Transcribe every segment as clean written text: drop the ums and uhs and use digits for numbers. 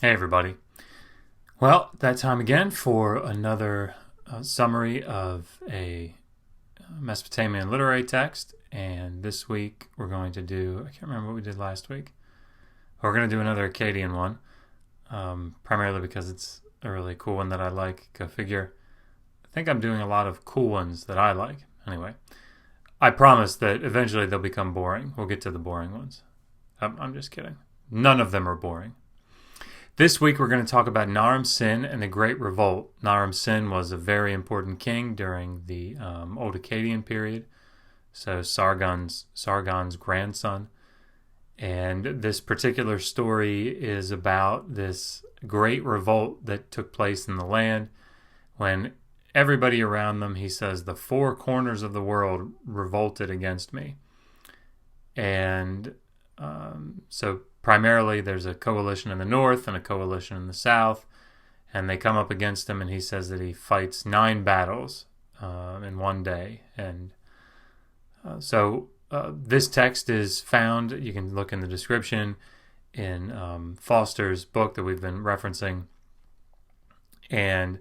Hey everybody. Well, that time again for another summary of a Mesopotamian literary text. And this week we're going to do, I can't remember what we did last week. We're going to do another Akkadian one, primarily because it's a really cool one that I like. Go figure. I think I'm doing a lot of cool ones that I like. Anyway, I promise that eventually they'll become boring. We'll get to the boring ones. I'm just kidding. None of them are boring. This week we're going to talk about Naram-Sin and the Great Revolt. Naram-Sin was a very important king during the Old Akkadian period, so Sargon's grandson. And this particular story is about this great revolt that took place in the land when everybody around them, he says, the four corners of the world revolted against me. And so primarily there's a coalition in the north and a coalition in the south, and they come up against him, and he says that he fights 9 battles in one day. And so this text is found, you can look in the description, in Foster's book that we've been referencing. And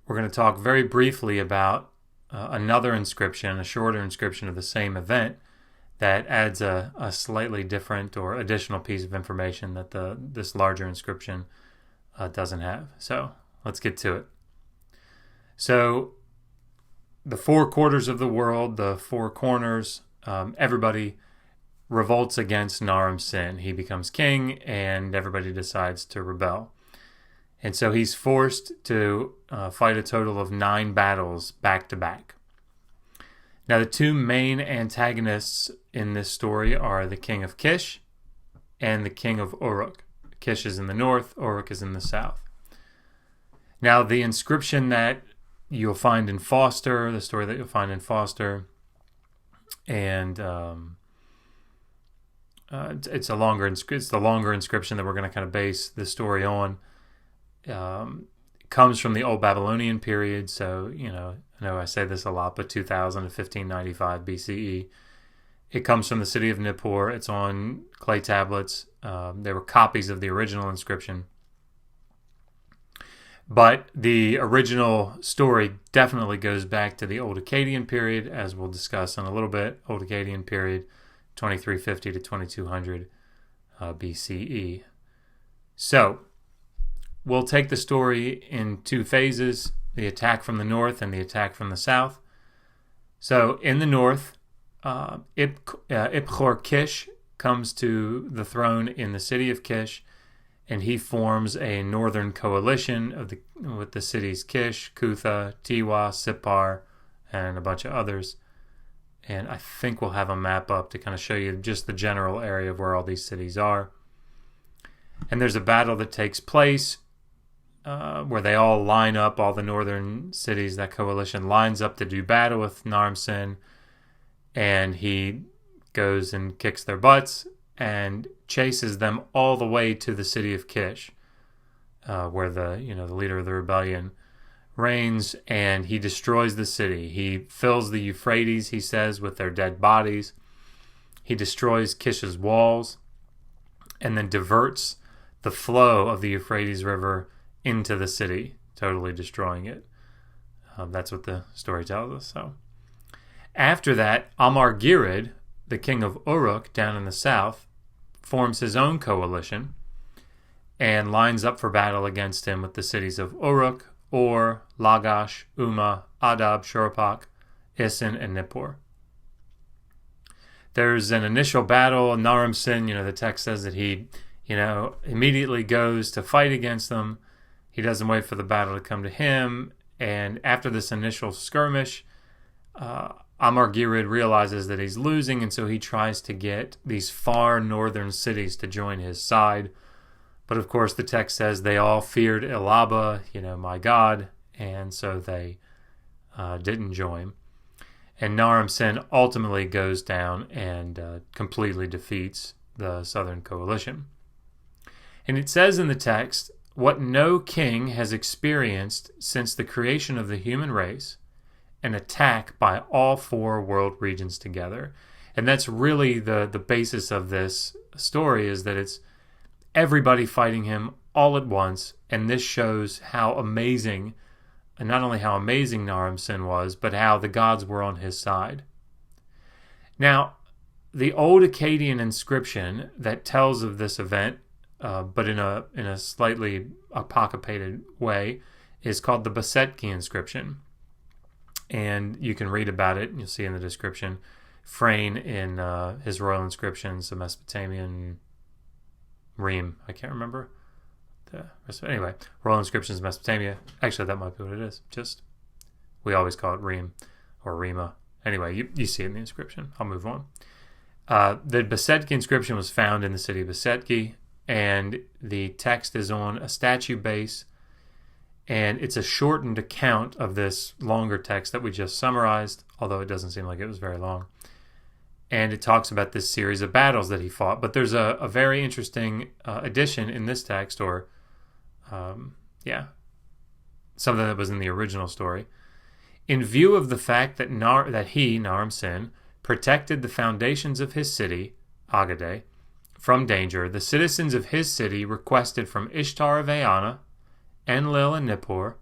we're going to talk very briefly about another inscription, a shorter inscription of the same event, that adds a slightly different or additional piece of information that this larger inscription doesn't have. So let's get to it. So the 4 quarters of the world, the 4 corners, everybody revolts against Naram-Sin. He becomes king, and everybody decides to rebel. And so he's forced to fight a total of 9 battles back to back. Now, the 2 main antagonists in this story are the king of Kish and the king of Uruk. Kish is in the north, Uruk is in the south. Now, the inscription that you'll find in Foster, the story that you'll find in Foster, and it's the longer inscription that we're going to kind of base this story on. Comes from the Old Babylonian period, so, I know I say this a lot, but 2000 to 1595 BCE. It comes from the city of Nippur. It's on clay tablets. They were copies of the original inscription. But the original story definitely goes back to the Old Akkadian period, as we'll discuss in a little bit. Old Akkadian period, 2350 to 2200 BCE. So, we'll take the story in 2 phases, the attack from the north and the attack from the south. So in the north, Ibkhor Kish comes to the throne in the city of Kish, and he forms a northern coalition with the cities Kish, Kutha, Tiwa, Sippar, and a bunch of others. And I think we'll have a map up to kind of show you just the general area of where all these cities are. And there's a battle that takes place where they all line up, all the northern cities, that coalition lines up to do battle with Naram-Sin, and he goes and kicks their butts and chases them all the way to the city of Kish, where the leader of the rebellion reigns, and he destroys the city. He fills the Euphrates, he says, with their dead bodies. He destroys Kish's walls and then diverts the flow of the Euphrates River into the city, totally destroying it. That's what the story tells us. So, after that, Amar-Girid, the king of Uruk down in the south, forms his own coalition and lines up for battle against him with the cities of Uruk, Or, Lagash, Umma, Adab, Shurpak, Isin, and Nippur. There's an initial battle. Naram-Sin, the text says that he, immediately goes to fight against them. He doesn't wait for the battle to come to him. And after this initial skirmish, Amar-Girid realizes that he's losing, and so he tries to get these far northern cities to join his side. But of course, the text says they all feared Elaba, my God, and so they didn't join. And Naram-Sin ultimately goes down and completely defeats the southern coalition. And it says in the text, what no king has experienced since the creation of the human race, an attack by all 4 world regions together. And that's really the basis of this story, is that everybody fighting him all at once, and this shows how amazing, and not only how amazing Naram-Sin was, but how the gods were on his side. Now, the old Akkadian inscription that tells of this event, but in a slightly apocalyptic way, is called the Besetki inscription. And you can read about it, and you'll see in the description. Frayne in his royal inscriptions, the Mesopotamian Reem, I can't remember. Anyway, royal inscriptions Mesopotamia. Actually, that might be what it is. We always call it Reem or Rima. Anyway, you see it in the inscription. I'll move on. The Besetki inscription was found in the city of Besetki, and the text is on a statue base, and it's a shortened account of this longer text that we just summarized, although it doesn't seem like it was very long. And it talks about this series of battles that he fought. But there's a very interesting addition in this text, or something that was in the original story. In view of the fact that Naram-Sin, protected the foundations of his city, Agade, from danger, the citizens of his city requested from Ishtar of Eanna, Enlil and Nippur,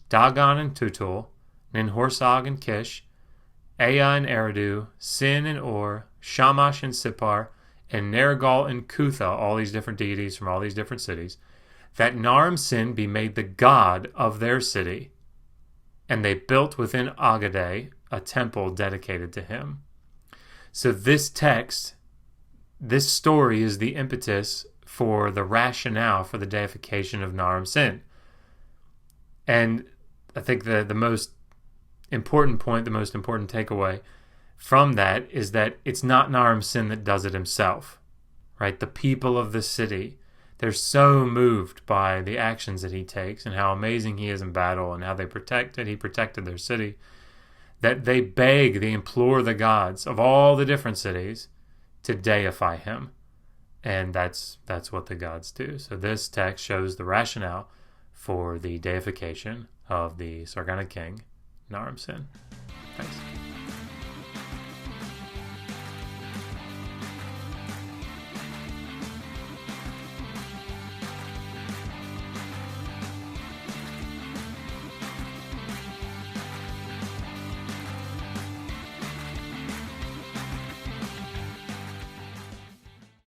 Dagon and Tutul, Ninhursag and Kish, Ea and Eridu, Sin and Or, Shamash and Sippar, and Nergal and Kutha, all these different deities from all these different cities, that Naram-Sin be made the god of their city. And they built within Agade a temple dedicated to him. So this text, this story is the impetus for the rationale for the deification of Naram-Sin. And I think the most important point, the most important takeaway from that is that it's not Naram-Sin that does it himself, right? The people of the city, they're so moved by the actions that he takes and how amazing he is in battle and how he protected their city, that they implore the gods of all the different cities to deify him. And that's what the gods do. So this text shows the rationale for the deification of the Sargonic king, Naram-Sin. Thanks.